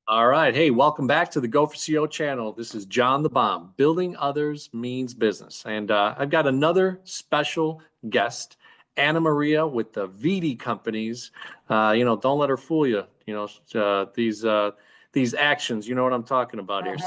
All right. Hey, welcome back to the Go4CEO channel. This is John the Bomb. Building others means business. And I've got another special guest, Anna Maria with the VITI Companies. Don't let her fool you. These actions, you know what I'm talking about here.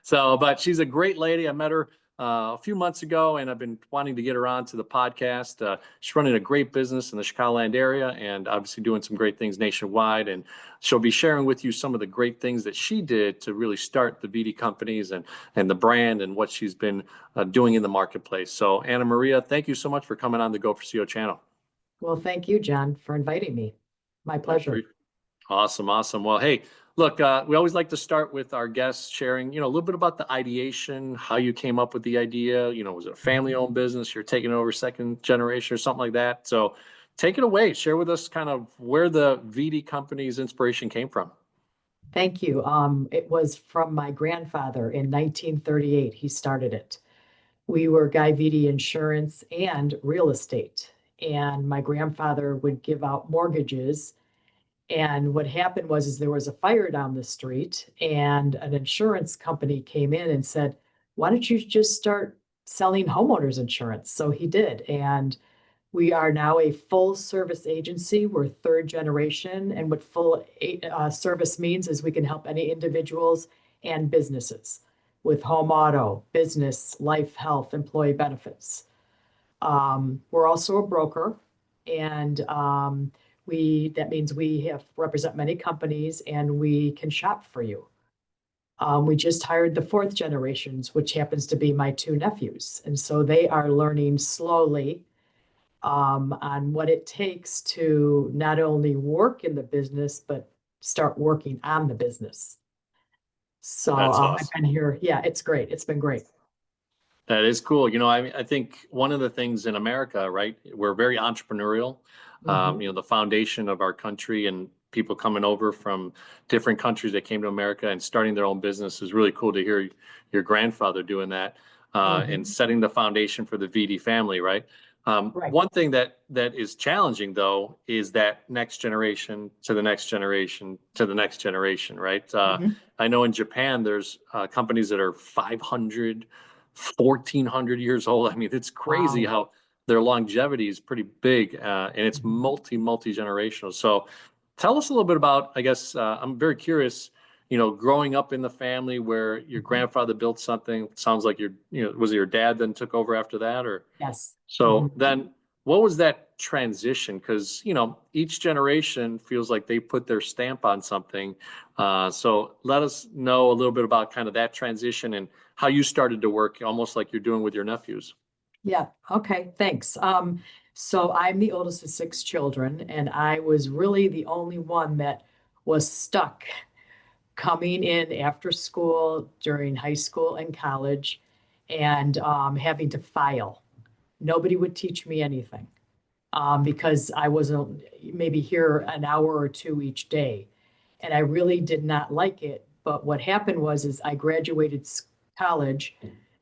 So, but she's a great lady. I met her a few months ago, and I've been wanting to get her on to the podcast. She's running a great business in the Chicagoland area and obviously doing some great things nationwide. And she'll be sharing with you some of the great things that she did to really start the VITI Companies and the brand and what she's been doing in the marketplace. So Anna Maria, thank you so much for coming on the Go4CEO channel. Well, thank you, John, for inviting me. My pleasure. Awesome. Well, hey, look, we always like to start with our guests sharing, a little bit about the ideation, how you came up with the idea. Was it a family-owned business? You're taking over second generation or something like that. So take it away. Share with us kind of where the VITI Company's inspiration came from. Thank you. It was from my grandfather in 1938. He started it. We were Guy Vitti Insurance and Real Estate, and my grandfather would give out mortgages. And what happened was there was a fire down the street, and an insurance company came in and said, "Why don't you just start selling homeowners insurance?" So he did, and we are now a full service agency. We're third generation, and what full service means is we can help any individuals and businesses with home auto, business, life, health, employee benefits. We're also a broker, and that means we have represent many companies, and we can shop for you. We just hired the fourth generations, which happens to be my two nephews, and so they are learning slowly on what it takes to not only work in the business, but start working on the business. So That's awesome. I've been here. Yeah, it's great. It's been great. That is cool. I think one of the things in America, right, we're very entrepreneurial. The foundation of our country and people coming over from different countries that came to America and starting their own business is really cool to hear your grandfather doing that and setting the foundation for the VD family, right? Right. One thing that is challenging, though, is that next generation to the next generation to the next generation, right? I know in Japan, there's companies that are 500, 1,400 years old. I mean, it's crazy how their longevity is pretty big, and it's multi-generational. So tell us a little bit about, I guess, I'm very curious, growing up in the family where your grandfather built something. Sounds like was it your dad then took over after that, or? Yes. So then what was that transition? Because, each generation feels like they put their stamp on something. So let us know a little bit about kind of that transition and how you started to work, almost like you're doing with your nephews. Yeah. Okay. Thanks. So I'm the oldest of six children, and I was really the only one that was stuck coming in after school during high school and college and having to file. Nobody would teach me anything because I wasn't maybe here an hour or two each day. And I really did not like it. But what happened is I graduated college,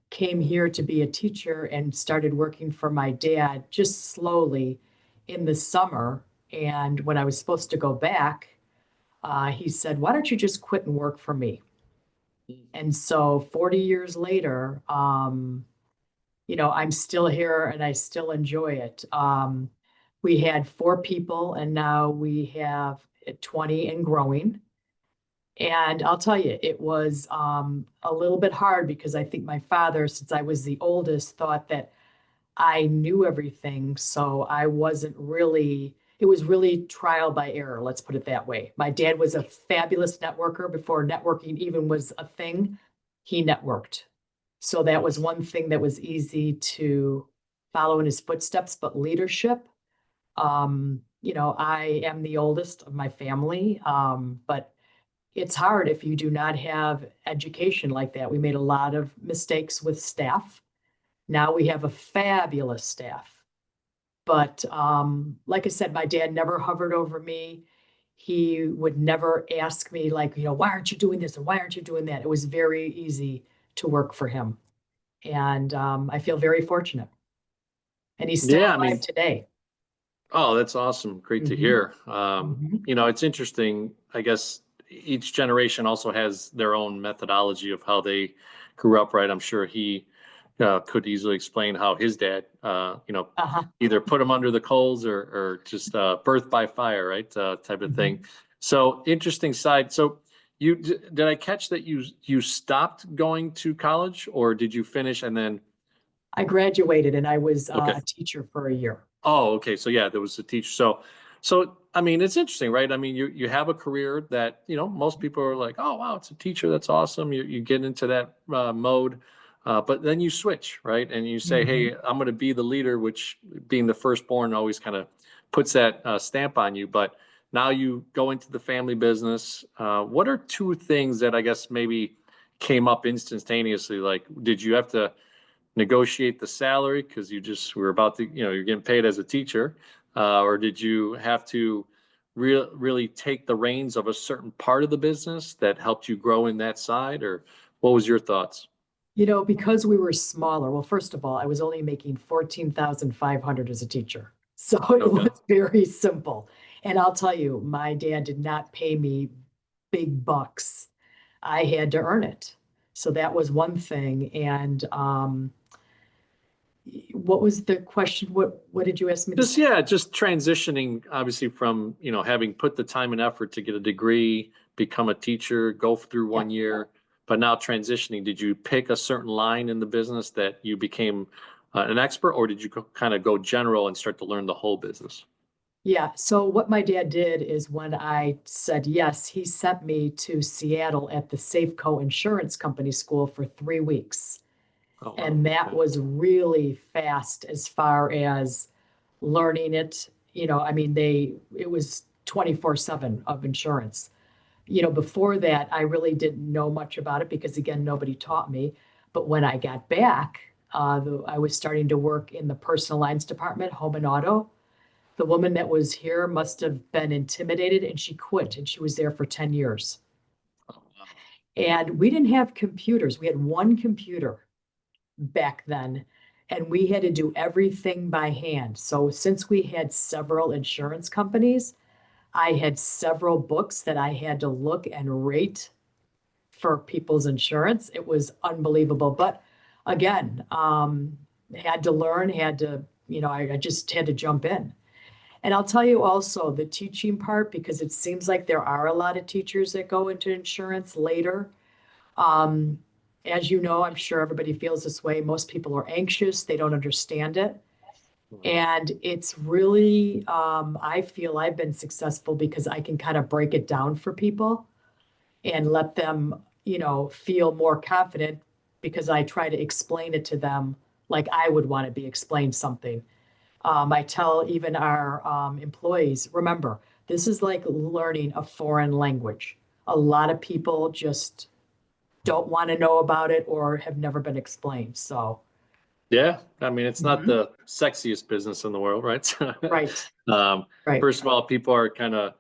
came here to be a teacher, and started working for my dad just slowly in the summer. And when I was supposed to go back, he said, "Why don't you just quit and work for me?" And so 40 years later, I'm still here and I still enjoy it. We had four people, and now we have 20 and growing. And I'll tell you, it was a little bit hard because I think my father, since I was the oldest, thought that I knew everything. So I wasn't really, it was really trial by error, let's put it that way. My dad was a fabulous networker before networking even was a thing. He networked. So that was one thing that was easy to follow in his footsteps, but leadership, I am the oldest of my family, but it's hard if you do not have education like that. We made a lot of mistakes with staff. Now we have a fabulous staff. But like I said, my dad never hovered over me. He would never ask me like, why aren't you doing this and why aren't you doing that? It was very easy to work for him. And I feel very fortunate. And he's still alive today. Oh, that's awesome. Great to hear. Mhm. It's interesting, I guess, each generation also has their own methodology of how they grew up, right? I'm sure he could easily explain how his dad, Uh-huh. either put him under the coals or just birth by fire, right? Type of thing. Mhm. So interesting side. So did I catch that you stopped going to college, or did you finish and then? I graduated and I was Okay. a teacher for a year. Oh, okay. So yeah, there was a teacher. So I mean, it's interesting, right? I mean, you have a career that most people are like, oh wow, it's a teacher. That's awesome. You get into that mode, but then you switch, right? And you say, Mhm. hey, I'm going to be the leader, which being the firstborn always kind of puts that stamp on you. But now you go into the family business. What are two things that I guess maybe came up instantaneously? Like, did you have to negotiate the salary because you just were about to, you're getting paid as a teacher, or did you have to really take the reins of a certain part of the business that helped you grow in that side, or what was your thoughts? Because we were smaller, well, first of all, I was only making 14,500 as a teacher. So it Okay. was very simple. And I'll tell you, my dad did not pay me big bucks. I had to earn it. So that was one thing. And what was the question? What did you ask me Just this? yeah, just transitioning obviously from having put the time and effort to get a degree, become a teacher, go through Yeah. 1 year, but now transitioning. Did you pick a certain line in the business that you became an expert, or did you kind of go general and start to learn the whole business? Yeah. So what my dad did is when I said yes, he sent me to Seattle at the Safeco Insurance Company School for 3 weeks. Oh wow, And that okay. was really fast as far as learning it. I mean, it was 24/7 of insurance. Before that, I really didn't know much about it because, again, nobody taught me. But when I got back, I was starting to work in the personal lines department, home and auto. The woman that was here must have been intimidated and she quit and she was there for 10 years. Oh, wow. And we didn't have computers. We had one computer back then, and we had to do everything by hand. So since we had several insurance companies, I had several books that I had to look and rate for people's insurance. It was unbelievable. But again, had to learn, I just had to jump in. And I'll tell you also the teaching part, because it seems like there are a lot of teachers that go into insurance later. Um, as you know, I'm sure everybody feels this way. Most people are anxious, they don't understand it. Mhm. And it's really, I feel I've been successful because I can kind of break it down for people and let them, feel more confident because I try to explain it to them like I would want to be explained something. I tell even our employees, remember, this is like learning a foreign language. A lot of people just don't want to know about it or have never been explained. So, Yeah, I mean, it's not mhm. the sexiest business in the world, right? Right, um, right. First of all, people are kind of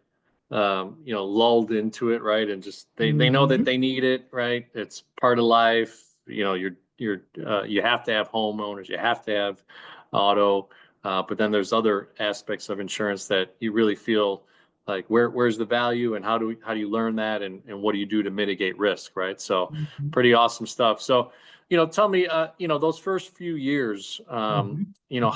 lulled into it, right? And just they know that Hmm. they need it, right? It's part of life. You have to have homeowners, you have to have auto, but then there's other aspects of insurance that you really feel like where's the value, and how do you learn that, and what do you do to mitigate risk, right? So Hmm. pretty awesome stuff. So tell me, those first few years, Hmm.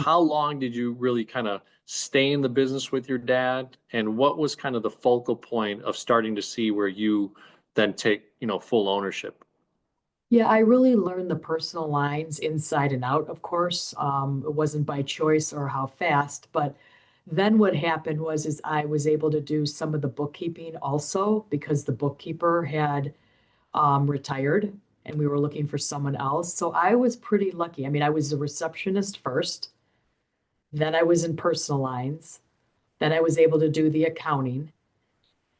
how long did you really kind of stay in the business with your dad, and what was kind of the focal point of starting to see where you then take, full ownership? Yeah, I really learned the personal lines inside and out, of course. It wasn't by choice or how fast, but then what happened is I was able to do some of the bookkeeping also because the bookkeeper had retired and we were looking for someone else. So I was pretty lucky. I mean, I was a receptionist first, then I was in personal lines, then I was able to do the accounting.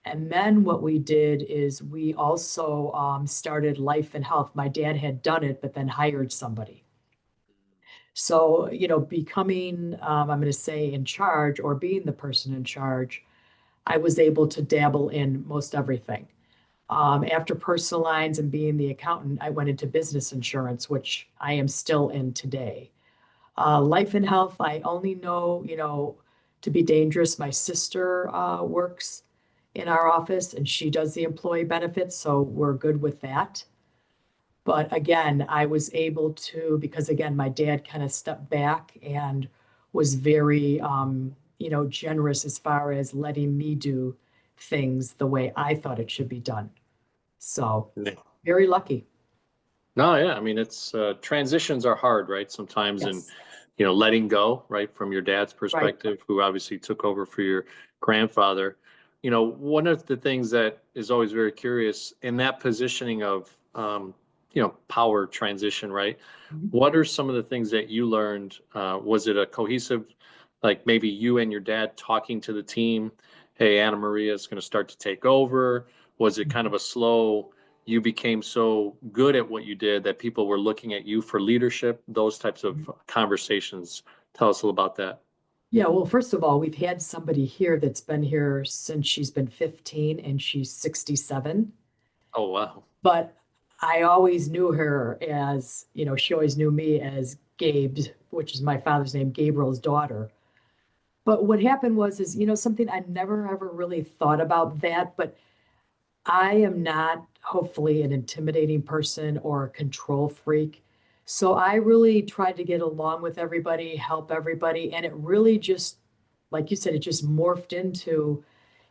And then what we did is we also started life and health. My dad had done it, but then hired somebody. So, becoming, I'm going to say, in charge or being the person in charge, I was able to dabble in most everything. After personal lines and being the accountant, I went into business insurance, which I am still in today. Life and health, I only know, to be dangerous. My sister works in our office, and she does the employee benefits, so we're good with that. But again, I was able to, because again, my dad kind of stepped back and was very, generous as far as letting me do things the way I thought it should be done. So Yeah. very lucky. No, yeah. I mean, it's transitions are hard, right? Sometimes, and Yes, letting go, right, from your dad's right. perspective, who obviously took over for your grandfather. One of the things that is always very curious in that positioning of, power transition, right? Mhm. What are some of the things that you learned? Was it a cohesive, like maybe you and your dad talking to the team, hey, Anna Maria is going to start to take over? Was it kind of a slow, you became so good at what you did that people were looking at you for leadership, those types of conversations? Tell us a little about that. Yeah, well, first of all, we've had somebody here that's been here since she's been 15 and she's 67. Oh, wow. But I always knew her as, she always knew me as Gabe, which is my father's name, Gabriel's daughter. But what happened was, is, something I never ever really thought about that, but I am not hopefully an intimidating person or a control freak. So I really tried to get along with everybody, help everybody. And it really just, like you said, it just morphed into,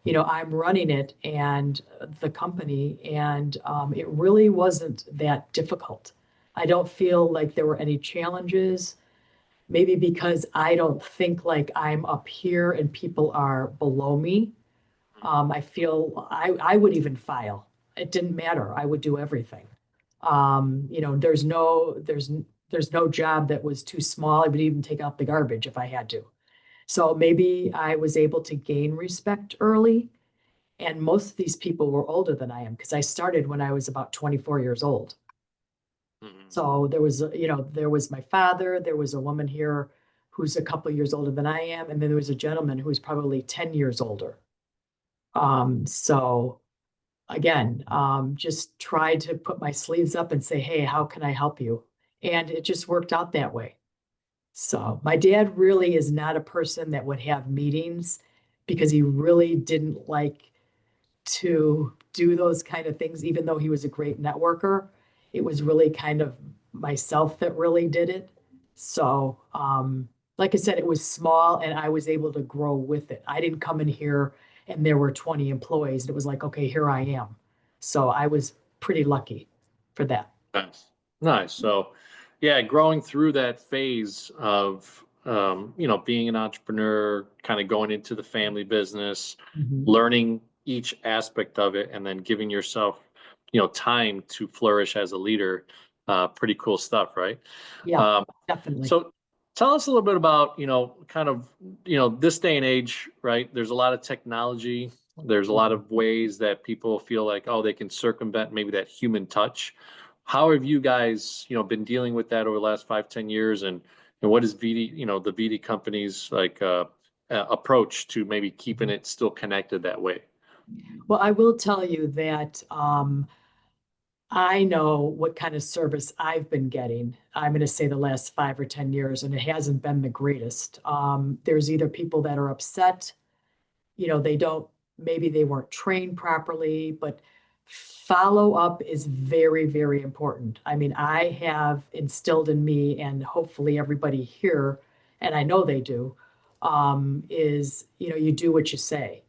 I'm running it and the company. And it really wasn't that difficult. I don't feel like there were any challenges, maybe because I don't think like I'm up here and people are below me. I feel I would even file. It didn't matter. I would do everything. There's no job that was too small. I would even take out the garbage if I had to. So maybe I was able to gain respect early. And most of these people were older than I am because I started when I was about 24 years old. Mhm. So there was my father, there was a woman here who's a couple years older than I am, and then there was a gentleman who was probably 10 years older. So again, just tried to put my sleeves up and say, hey, how can I help you? And it just worked out that way. So my dad really is not a person that would have meetings because he really didn't like to do those kind of things, even though he was a great networker. It was really kind of myself that really did it. So, like I said, it was small and I was able to grow with it. I didn't come in here and there were 20 employees. It was like, okay, here I am. So I was pretty lucky for that. Nice. Nice. So, yeah, growing through that phase of, being an entrepreneur, kind of going into the family business, Mhm. learning each aspect of it, and then giving yourself, time to flourish as a leader. Pretty cool stuff, right? Yeah, Um, definitely. so tell us a little bit about, kind of, this day and age, right? There's a lot of technology. There's a lot of ways that people feel like, oh, they can circumvent maybe that human touch. How have you guys, been dealing with that over the last 5, 10 years? And what is VD, the VD companies like approach to maybe keeping it still connected that way? Well, I will tell you that I know what kind of service I've been getting. I'm going to say the last 5 or 10 years, and it hasn't been the greatest. There's either people that are upset, they don't, maybe they weren't trained properly, but follow up is very, very important. I mean, I have instilled in me, and hopefully everybody here, and I know they do, is, you do what you say.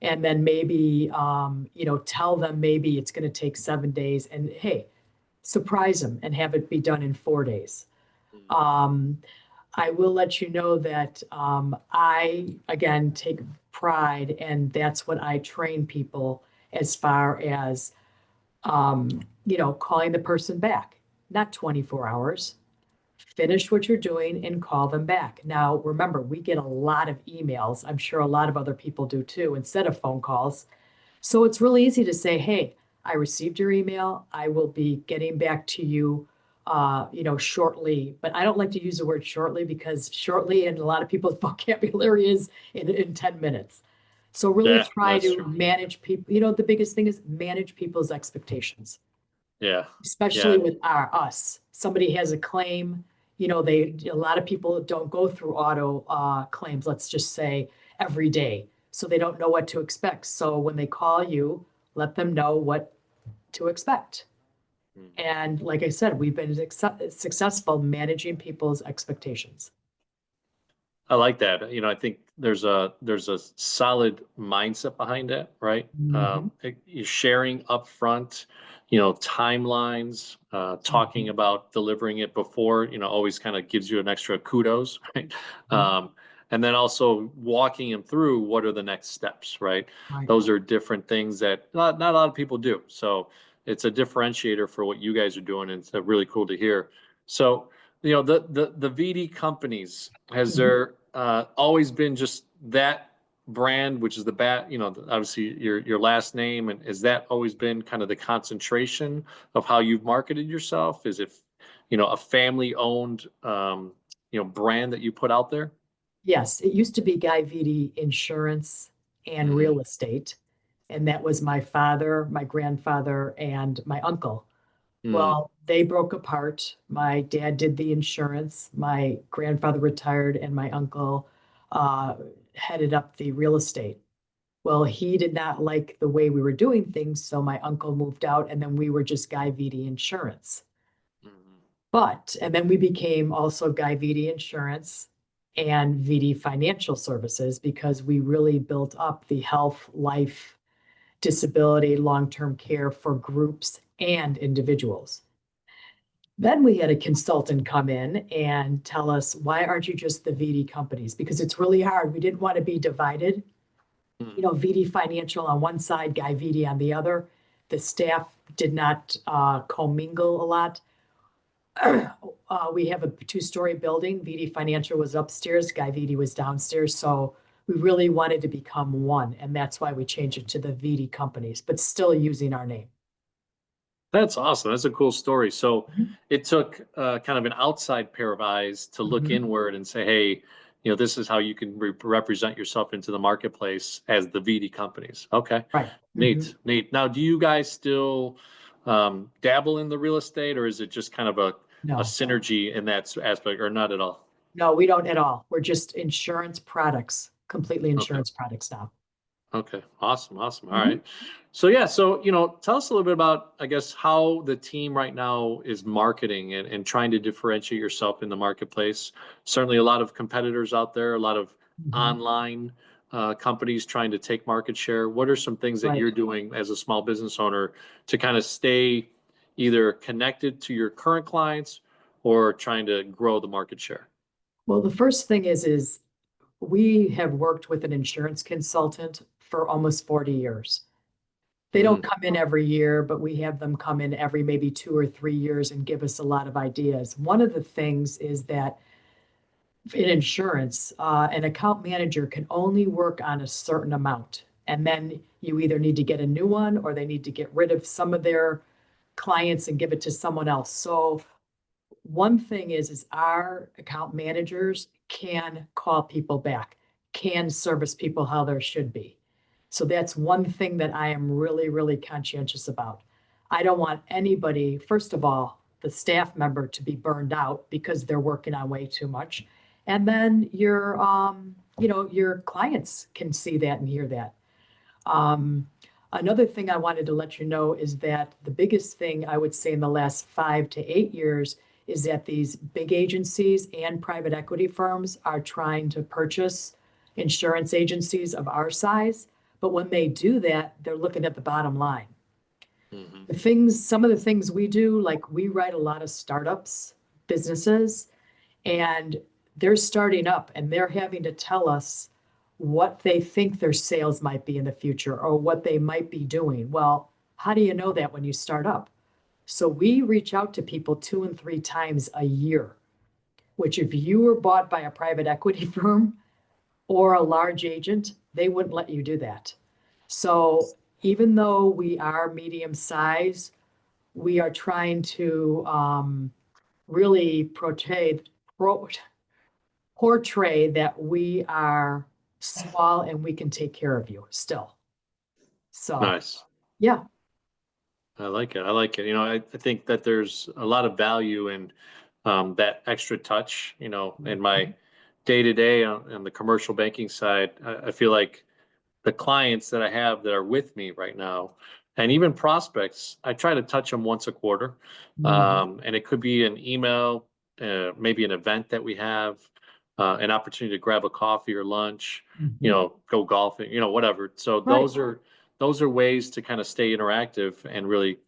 And then maybe, tell them maybe it's going to take 7 days and hey, surprise them and have it be done in 4 days. Um, I will let you know that I, again, take pride, and that's what I train people as far as, calling the person back, not 24 hours. Finish what you're doing and call them back. Now, remember, we get a lot of emails. I'm sure a lot of other people do too, instead of phone calls. So it's really easy to say, hey, I received your email. I will be getting back to you, shortly. But I don't like to use the word shortly because shortly in a lot of people's vocabulary is in 10 minutes. So really Yeah, try that's to true. manage people. The biggest thing is manage people's expectations, Yeah. especially Yeah. with us. Somebody has a claim, a lot of people don't go through auto claims, let's just say every day. so they don't know what to expect. So when they call you, let them know what to expect. Mhm. And like I said, we've been successful managing people's expectations. I like that. I think there's a solid mindset behind it, right? Mhm, You're sharing upfront, timelines, talking mhm, about delivering it before, always kind of gives you an extra kudos, right? mhm. Um, and then also walking them through what are the next steps, right? Right. Those are different things that not a lot of people do. So it's a differentiator for what you guys are doing, and it's really cool to hear. So the VD companies, has Mhm. there always been just that brand, which is obviously your last name, and has that always been kind of the concentration of how you've marketed yourself? Is it a family owned brand that you put out there? Yes, it used to be Guy Vitti Insurance and Hmm. Real Estate. And that was my father, my grandfather, and my uncle. Hmm. Well, they broke apart. My dad did the insurance, my grandfather retired, and my uncle uh, headed up the real estate. Well, he did not like the way we were doing things, so my uncle moved out, and then we were just Guy Vitti Insurance. Hmm. And then we became also Guy Vitti Insurance and Vitti Financial Services because we really built up the health, life, disability, long-term care for groups and individuals. Then we had a consultant come in and tell us, why aren't you just the VD companies? Because it's really hard. We didn't want to be divided. VD Financial on one side, Guy VD on the other. The staff did not commingle a lot. We have a two-story building. VD Financial was upstairs, Guy VD was downstairs. So we really wanted to become one. And that's why we changed it to the VD companies, but still using our name. That's awesome. That's a cool story. So Mhm. it took kind of an outside pair of eyes to look Mhm. inward and say, hey, this is how you can represent yourself into the marketplace as the VD companies. Okay. Right. Mhm. Neat, neat. Now, do you guys still dabble in the real estate, or is it just kind of a No, synergy in that aspect, or not at all? no, we don't at all. We're just insurance products, completely Okay. insurance products now. Okay, awesome, awesome. All Mhm. right. So yeah, so tell us a little bit about, I guess, how the team right now is marketing and trying to differentiate yourself in the marketplace. Certainly a lot of competitors out there, a lot of Mhm. online companies trying to take market share. What are some things that Right. you're doing as a small business owner to kind of stay either connected to your current clients or trying to grow the market share? Well, the first thing is we have worked with an insurance consultant for almost 40 years. They don't Mm, come in every year, but we have them come in every maybe 2 or 3 years and give us a lot of ideas. One of the things is that in insurance, an account manager can only work on a certain amount. And then you either need to get a new one or they need to get rid of some of their clients and give it to someone else. So one thing is our account managers can call people back, can service people how there should be. So that's one thing that I am really, really conscientious about. I don't want anybody, first of all, the staff member to be burned out because they're working on way too much. And then your clients can see that and hear that. Um, Another thing I wanted to let you know is that the biggest thing I would say in the last 5 to 8 years is that these big agencies and private equity firms are trying to purchase insurance agencies of our size. But when they do that, they're looking at the bottom line. mhm. Some of the things we do, like we write a lot of startups, businesses, and they're starting up and they're having to tell us what they think their sales might be in the future or what they might be doing. Well, how do you know that when you start up? So we reach out to people 2 and 3 times a year, which if you were bought by a private equity firm or a large agent, they wouldn't let you do that. So even though we are medium size, we are trying to really portray that we are small and we can take care of you still. So, Nice. yeah. I like it. I like it. I think that there's a lot of value in that extra touch. In my day to day on the commercial banking side, I feel like the clients that I have that are with me right now, and even prospects, I try to touch them once a quarter. Mhm. And it could be an email, maybe an event that we have, an opportunity to grab a coffee or lunch, Mhm. go golfing, whatever. So Right. those are ways to kind of stay interactive and really,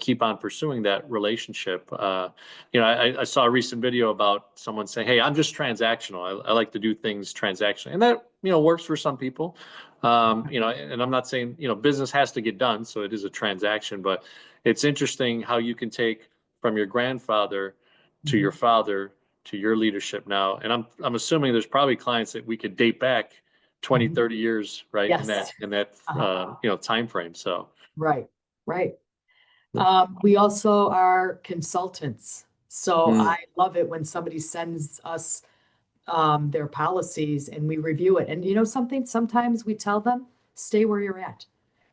keep on pursuing that relationship. I saw a recent video about someone saying, "Hey, I'm just transactional. I like to do things transactionally," and that works for some people. And I'm not saying business has to get done, so it is a transaction, but it's interesting how you can take from your grandfather to your Mhm. father to your leadership now. And I'm assuming there's probably clients that we could date back 20, Mhm. 30 years, right? In that Yes. in that Uh-huh. time frame. So Right. Right. We also are consultants. So mm, I love it when somebody sends us their policies and we review it. And you know something? Sometimes we tell them, stay where you're at.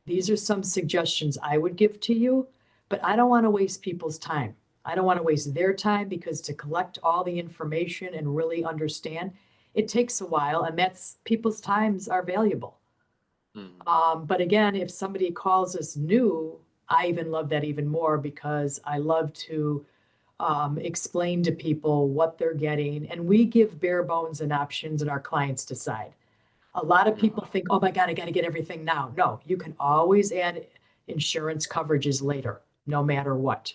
These are some suggestions I would give to you, but I don't want to waste people's time. I don't want to waste their time because to collect all the information and really understand, it takes a while, and that's people's times are valuable. mm, But again, if somebody calls us new, I even love that even more because I love to explain to people what they're getting, and we give bare bones and options, and our clients decide. A lot of mm. people think, oh my God, I got to get everything now. No, you can always add insurance coverages later, no matter what.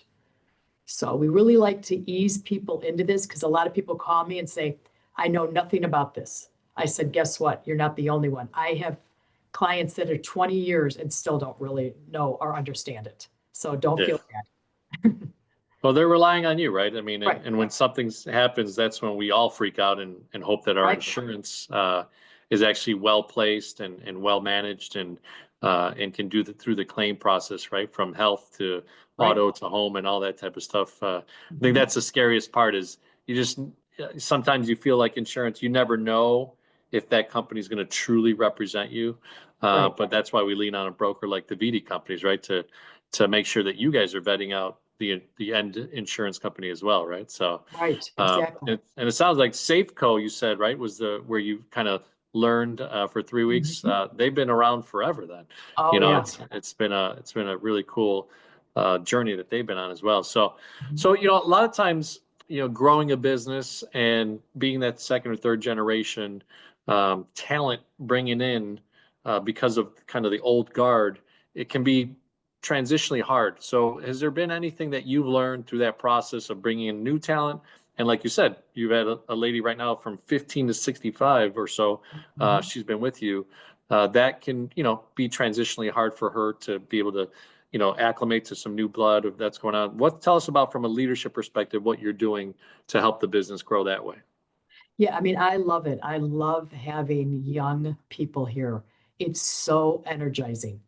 So we really like to ease people into this because a lot of people call me and say, I know nothing about this. I said, guess what? You're not the only one. I have clients that are 20 years and still don't really know or understand it. So don't Yeah. feel bad. Well, they're relying on you, right? I mean, and, Right, and when something happens, that's when we all freak out and hope that our right, insurance is actually well placed and well managed and can do through the claim process, right? From health to right. auto to home and all that type of stuff. I think Mhm. that's the scariest part is you just sometimes you feel like insurance, you never know if that company is going to truly represent you. Right, But that's why we lean on a broker like the VITI companies, right? To make sure that you guys are vetting out the end insurance company as well, right? So, right, exactly. and it sounds like Safeco, you said, right, was the where you kind of learned for 3 weeks. Mhm. They've been around forever. Then, Oh, yeah. it's been a really cool journey that they've been on as well. So, Mhm. so a lot of times, growing a business and being that second or third generation talent bringing in because of kind of the old guard, it can be transitionally hard. So has there been anything that you've learned through that process of bringing in new talent? And like you said, you've had a lady right now from 15 to 65 or so. Mhm. She's been with you. That can, be transitionally hard for her to be able to, acclimate to some new blood of that's going on. Tell us about from a leadership perspective, what you're doing to help the business grow that way. Yeah, I mean, I love it. I love having young people here. It's so energizing.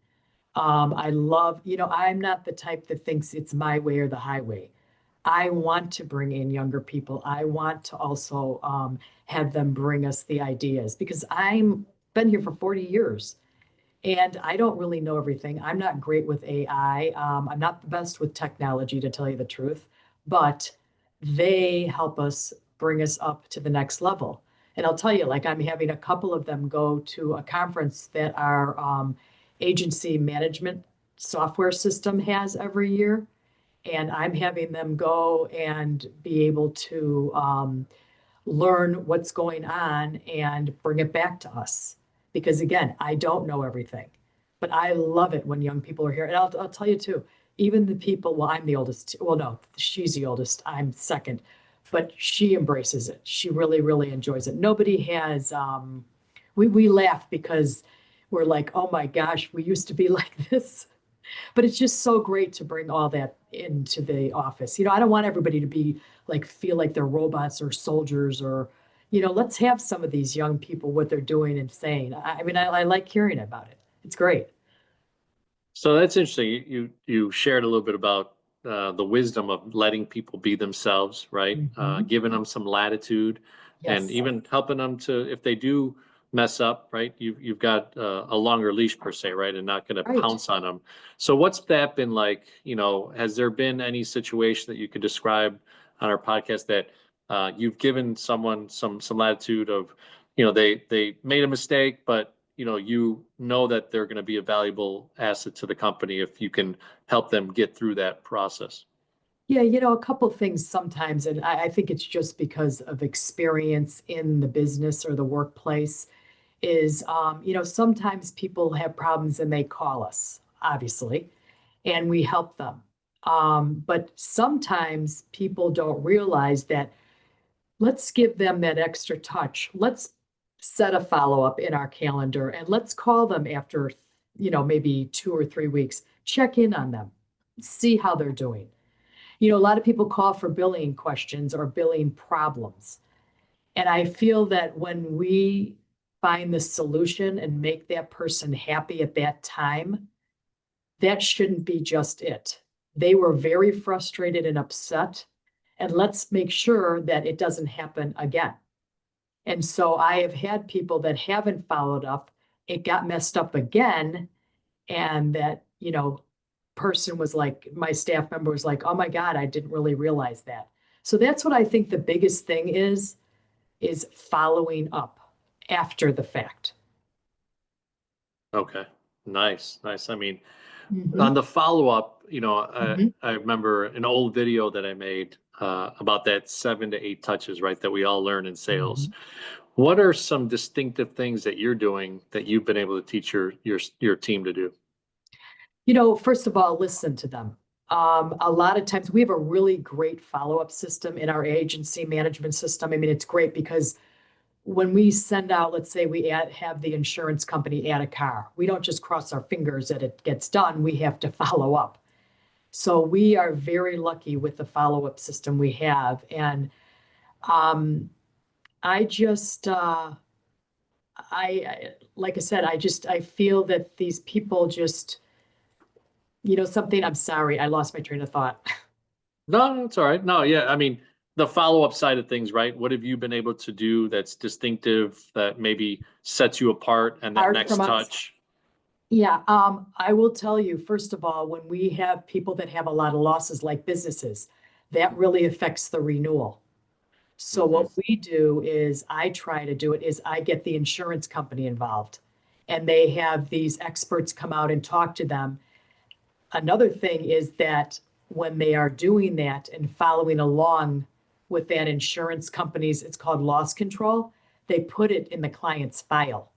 I love, I'm not the type that thinks it's my way or the highway. I want to bring in younger people. I want to also have them bring us the ideas because I'm been here for 40 years. And I don't really know everything. I'm not great with AI. I'm not the best with technology, to tell you the truth, but they help us bring us up to the next level. And I'll tell you, like, I'm having a couple of them go to a conference that our agency management software system has every year. And I'm having them go and be able to learn what's going on and bring it back to us. Because again, I don't know everything, but I love it when young people are here. And I'll tell you too, even the people, well, I'm the oldest. Well, no, she's the oldest. I'm second, but she embraces it. She really, really enjoys it. Nobody has, we laugh because we're like, oh my gosh, we used to be like this. But it's just so great to bring all that into the office. I don't want everybody to be like, feel like they're robots or soldiers or, let's have some of these young people what they're doing and saying. I mean, I like hearing about it. It's great. So that's interesting. You shared a little bit about the wisdom of letting people be themselves, right? Mhm. Giving them some latitude, and Yes, even helping them to if they do mess up, right? You've got a longer leash per se, right, and not going to right. pounce on them. So what's that been like? Has there been any situation that you could describe on our podcast that you've given someone some latitude of, they made a mistake, but you know that they're going to be a valuable asset to the company if you can help them get through that process. Yeah, a couple things sometimes, and I think it's just because of experience in the business or the workplace, is, sometimes people have problems and they call us, obviously, and we help them. But sometimes people don't realize that let's give them that extra touch. Let's set a follow-up in our calendar and let's call them after, maybe 2 or 3 weeks, check in on them, see how they're doing. A lot of people call for billing questions or billing problems. And I feel that when we find the solution and make that person happy at that time, that shouldn't be just it. They were very frustrated and upset, and let's make sure that it doesn't happen again. And so I have had people that haven't followed up, it got messed up again, and that, person was like, my staff member was like, oh my God, I didn't really realize that. So that's what I think the biggest thing is following up after the fact. Okay. Nice. Nice. I mean, on Mhm, the follow-up, mhm, I remember an old video that I made about that 7 to 8 touches, right, that we all learn in sales. mhm. What are some distinctive things that you're doing that you've been able to teach your team to do? First of all, listen to them. A lot of times we have a really great follow-up system in our agency management system. I mean, it's great because when we send out, let's say have the insurance company add a car, we don't just cross our fingers that it gets done. We have to follow up. So we are very lucky with the follow-up system we have. And um, I just, like I said, I feel that these people just, something, I'm sorry, I lost my train of thought. No, no, it's all right. No, yeah, I mean, the follow-up side of things, right? What have you been able to do that's distinctive that maybe sets you apart and that Hard next from us. touch? Yeah, I will tell you, first of all, when we have people that have a lot of losses like businesses, that really affects the renewal. So Hmm. what we do is I try to do it is I get the insurance company involved and they have these experts come out and talk to them. Another thing is that when they are doing that and following along with that insurance company's, it's called loss control, they put it in the client's file.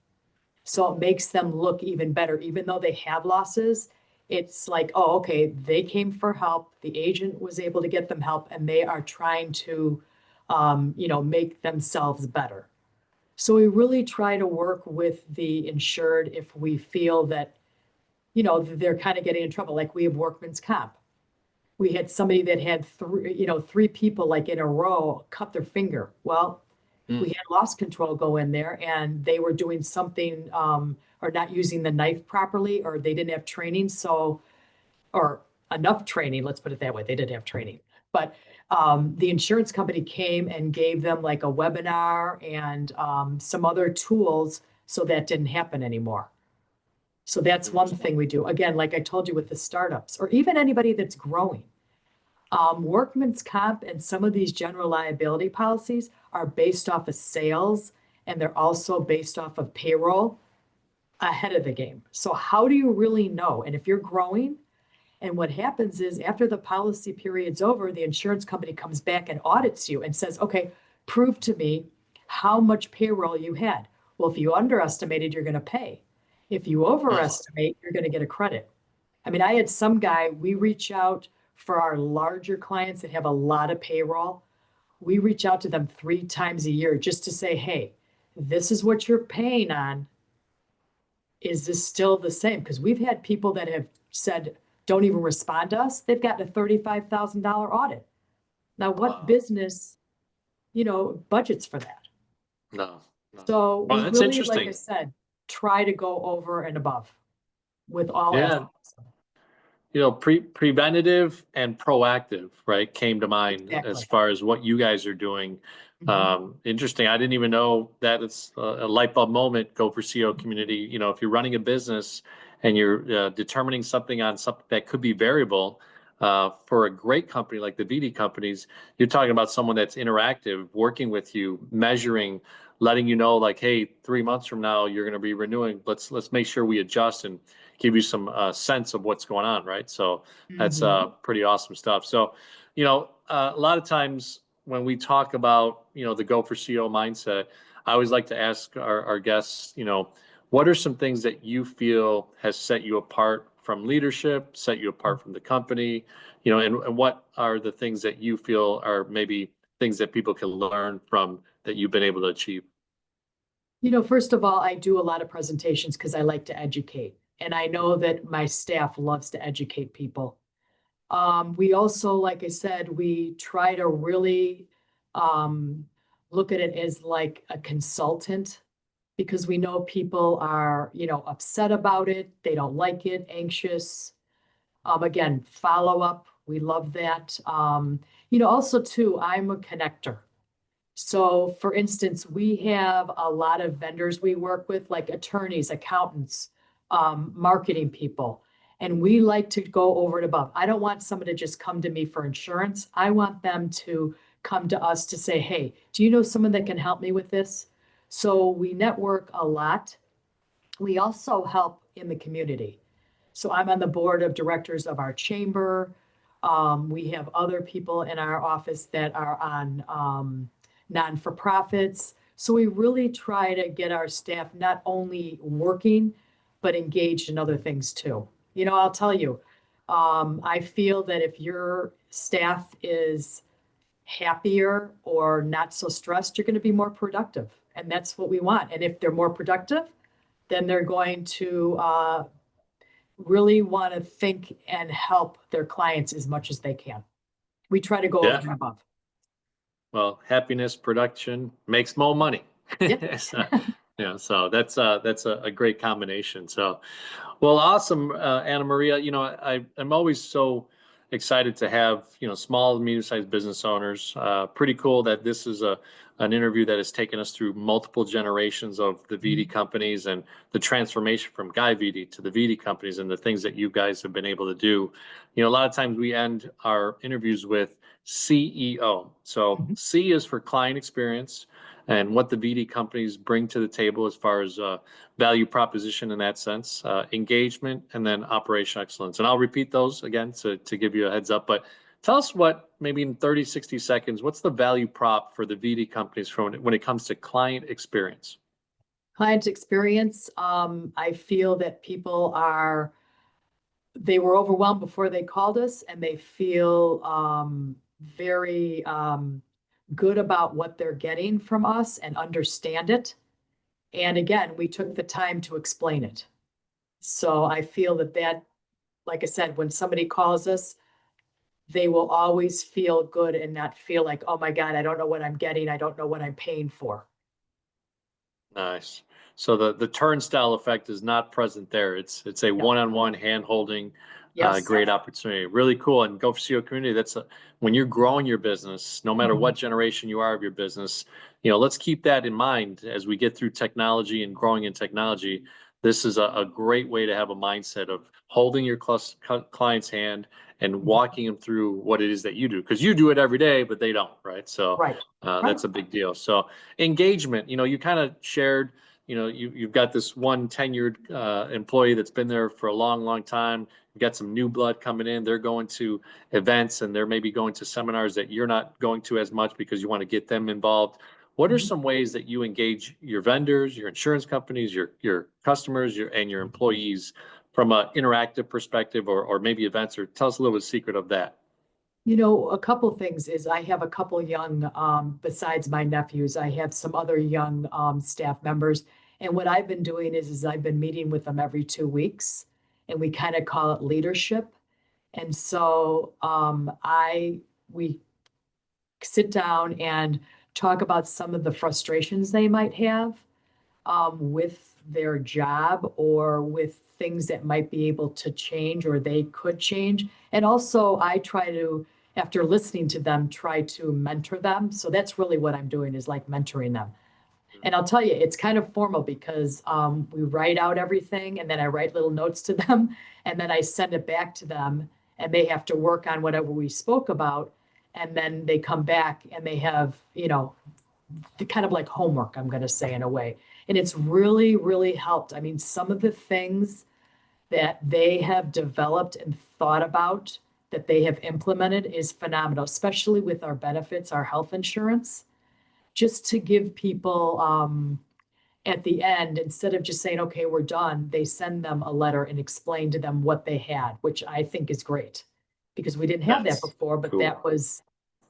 So it makes them look even better, even though they have losses. It's like, oh, okay, they came for help. The agent was able to get them help, and they are trying to, make themselves better. So we really try to work with the insured if we feel that, they're kind of getting in trouble. Like we have workman's comp. We had somebody that had three people like in a row cut their finger. Well, we had loss control go in there and they were doing something or not using the knife properly or they didn't have training. So, or enough training, let's put it that way. They didn't have training. But the insurance company came and gave them like a webinar and some other tools so that didn't happen anymore. So that's one thing we do. Again, like I told you with the startups or even anybody that's growing. Workman's comp and some of these general liability policies are based off of sales and they're also based off of payroll ahead of the game. So how do you really know? And if you're growing, and what happens is after the policy period's over, the insurance company comes back and audits you and says, okay, prove to me how much payroll you had. Well, if you underestimated, you're going to pay. If you overestimate, you're going to get a credit. I mean, I had some guy, we reach out for our larger clients that have a lot of payroll. We reach out to them 3 times a year just to say, hey, this is what you're paying on. Is this still the same? Because we've had people that have said, don't even respond to us. They've gotten a $35,000 audit. Now, what Wow. business, budgets for that? No, no. So Well, we that's really, like I interesting. said, try to go over and above with all Yeah. aspects. Preventative and proactive, right, came to mind as Exactly. far as what you guys are doing. Mhm. Interesting. I didn't even know that it's a light bulb moment. Go for CEO community. If you're running a business and you're determining something on something that could be variable, for a great company like the VITI companies, you're talking about someone that's interactive, working with you, measuring letting you know like, hey, 3 months from now you're going to be renewing. Let's make sure we adjust and give you some sense of what's going on, right? So that's Mhm. pretty awesome stuff. So, a lot of times when we talk about the Go for CEO mindset, I always like to ask our guests, what are some things that you feel has set you apart from leadership, set you apart from the company, and what are the things that you feel are maybe things that people can learn from that you've been able to achieve? First of all, I do a lot of presentations because I like to educate. And I know that my staff loves to educate people. We also, like I said, we try to really um, look at it as like a consultant because we know people are, upset about it. They don't like it, anxious. Again, follow up. We love that. Also too, I'm a connector. So for instance, we have a lot of vendors we work with, like attorneys, accountants, marketing people, and we like to go over and above. I don't want someone to just come to me for insurance. I want them to come to us to say, hey, do you know someone that can help me with this? So we network a lot. We also help in the community. So I'm on the board of directors of our chamber. We have other people in our office that are on non-for-profits. So we really try to get our staff not only working, but engaged in other things too. I'll tell you, I feel that if your staff is happier or not so stressed, you're going to be more productive. And that's what we want. And if they're more productive, then they're going to really want to think and help their clients as much as they can. We try to go over Yeah. and above. Well, happiness production makes more money. Yep. So, so that's a great combination. So, well, awesome, Anna Maria. I'm always so excited to have small and medium-sized business owners. Pretty cool that this is an interview that has taken us through multiple generations of the VITI companies and the transformation from Guy Vitti to the VITI companies and the things that you guys have been able to do. A lot of times we end our interviews with CEO. So Mhm. C is for client experience and what the VITI companies bring to the table as far as value proposition in that sense, engagement, and then operation excellence. And I'll repeat those again to give you a heads up. But tell us what, maybe in 30, 60 seconds, what's the value prop for the VITI companies when it comes to client experience? Client experience, I feel that they were overwhelmed before they called us and they feel very good about what they're getting from us and understand it. And again, we took the time to explain it. So I feel that, like I said, when somebody calls us, they will always feel good and not feel like, oh my God, I don't know what I'm getting. I don't know what I'm paying for. Nice. So the turnstile effect is not present there. It's a No. one-on-one hand-holding, Yes. great opportunity. Really cool. And Go for CEO community. When you're growing your business, no matter Mhm. what generation you are of your business, let's keep that in mind as we get through technology and growing in technology. This is a great way to have a mindset of holding your client's hand and Mhm. walking them through what it is that you do, because you do it every day, but they don't, right? So Right. Right. that's a big deal. So engagement, you kind of shared, you've got this one tenured employee that's been there for a long, long time. You've got some new blood coming in. They're going to events and they're maybe going to seminars that you're not going to as much because you want to get them involved. What are Mhm. some ways that you engage your vendors, your insurance companies, your customers, and your employees from an interactive perspective, or maybe events? Or tell us a little bit of secret of that. A couple things is I have a couple young, besides my nephews, I have some other young staff members. And what I've been doing is I've been meeting with them every 2 weeks, and we kind of call it leadership. And so we sit down and talk about some of the frustrations they might have with their job or with things that might be able to change or they could change. And also, I try to, after listening to them, try to mentor them. So that's really what I'm doing is like mentoring them. And I'll tell you, it's kind of formal because we write out everything and then I write little notes to them and then I send it back to them and they have to work on whatever we spoke about. And then they come back and they have, the kind of like homework, I'm going to say in a way. And it's really, really helped. I mean, some of the things that they have developed and thought about that they have implemented is phenomenal, especially with our benefits, our health insurance, just to give people at the end, instead of just saying, okay, we're done, they send them a letter and explain to them what they had, which I think is great because we didn't have that That's before, but cool. that was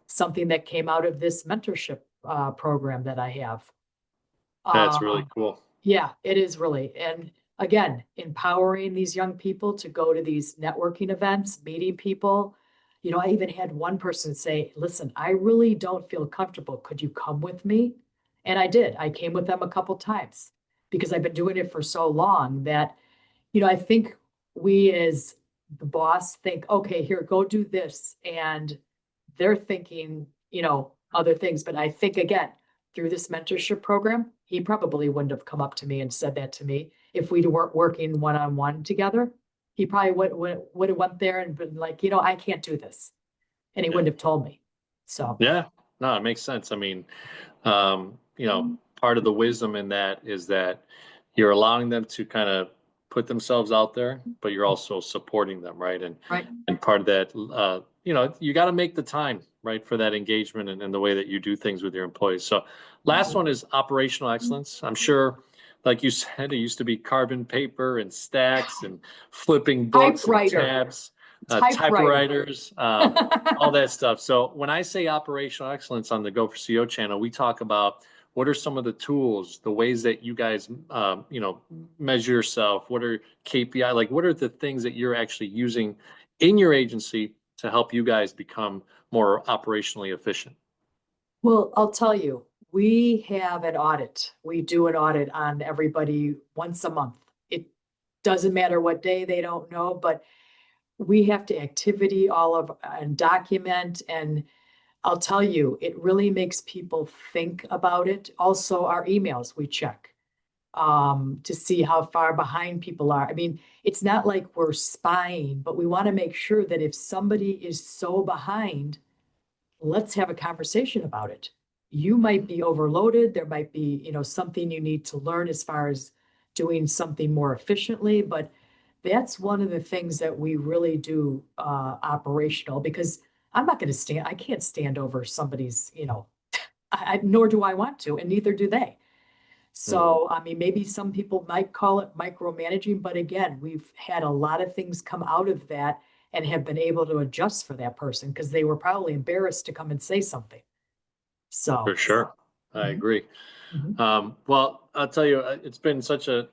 something that came out of this mentorship program that I have. That's really cool. Yeah, it is really. And again, empowering these young people to go to these networking events, meeting people. You know, I even had one person say, listen, I really don't feel comfortable. Could you come with me? And I did. I came with them a couple times because I've been doing it for so long that, you know, I think we as the boss think, okay, here, go do this. And they're thinking, you know, other things. But I think again, through this mentorship program, he probably wouldn't have come up to me and said that to me if we weren't working one-on-one together. He probably would have went there and been like, you know, I can't do this. And he Yeah. wouldn't have told me. So Yeah, no, it makes sense. I mean, part of the wisdom in that is that you're allowing them to kind of put themselves out there, but you're also supporting them, right? right. And part of that, you got to make the time, right, for that engagement and the way that you do things with your employees. So, last one is operational excellence. I'm sure, like you said, it used to be carbon paper and stacks and flipping books and Typewriter. tabs, Typewriter. typewriters, all that stuff. So when I say operational excellence on the Go4CEO channel, we talk about what are some of the tools, the ways that you guys, measure yourself. What are KPI? Like, what are the things that you're actually using in your agency to help you guys become more operationally efficient? Well, I'll tell you, we have an audit. We do an audit on everybody once a month. It doesn't matter what day, they don't know, but we have to activity all of and document. And I'll tell you, it really makes people think about it. Also, our emails we check to see how far behind people are. I mean, it's not like we're spying, but we want to make sure that if somebody is so behind, let's have a conversation about it. You might be overloaded. There might be, you know, something you need to learn as far as doing something more efficiently, but that's one of the things that we really do operational because I can't stand over somebody's, you know, nor do I want to, and neither do they. Mm, So, I mean, maybe some people might call it micromanaging, but again, we've had a lot of things come out of that and have been able to adjust for that person because they were probably embarrassed to come and say something. for So, sure. I mhm, agree. mhm. Well, I'll tell you, it's been such a,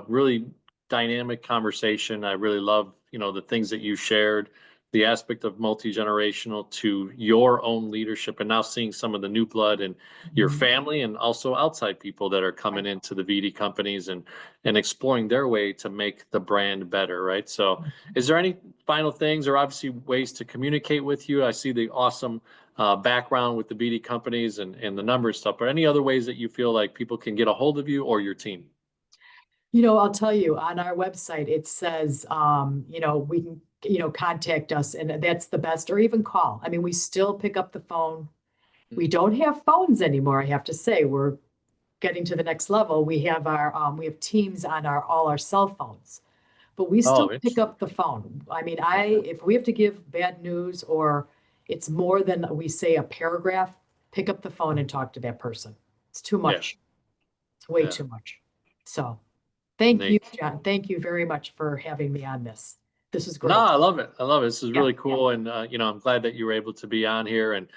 really dynamic conversation. I really love, the things that you shared, the aspect of multi-generational to your own leadership, and now seeing some of the new blood and your Mhm. family and also outside people that are coming Right. into the VD companies and exploring their way to make the brand better, right? So, is there any final things or obviously ways to communicate with you? I see the awesome background with the BD companies and the numbers stuff, but any other ways that you feel like people can get a hold of you or your team? You know, I'll tell you on our website, it says, you know, we can, you know, contact us and that's the best, or even call. I mean, we still pick up the phone. We don't have phones anymore, I have to say. We're getting to the next level. We have Teams on all our cell phones, but we still Oh, pick interesting. up the phone. I mean, Okay. if we have to give bad news or it's more than we say a paragraph, pick up the phone and talk to that person. It's too Yeah. much. It's way Yeah. too much. So thank you, Neat. John. Thank you very much for having me on this. This is No, great. I love it. I love it. This is Yeah. really cool. And, I'm glad that you were able to be on here and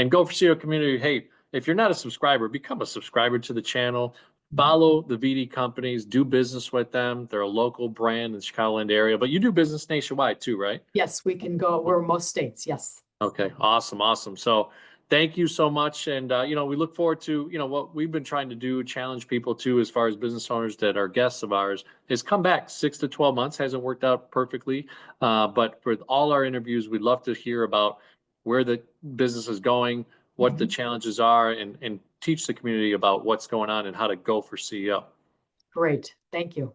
Go for CEO community. Hey, if you're not a subscriber, become a subscriber to the channel. Follow the VD companies, do business with them. They're a local brand in the Chicagoland area, but you do business nationwide too, right? Yes, we can go. We're most states. Yes. Okay, awesome, awesome. So thank you so much. And, we look forward to, what we've been trying to do, challenge people too, as far as business owners that are guests of ours, is come back 6 to 12 months. Hasn't worked out perfectly. But for all our interviews, we'd love to hear about where the business is going, what the Mhm. challenges are, and teach the community about what's going on and how to go for CEO. Great. Thank you.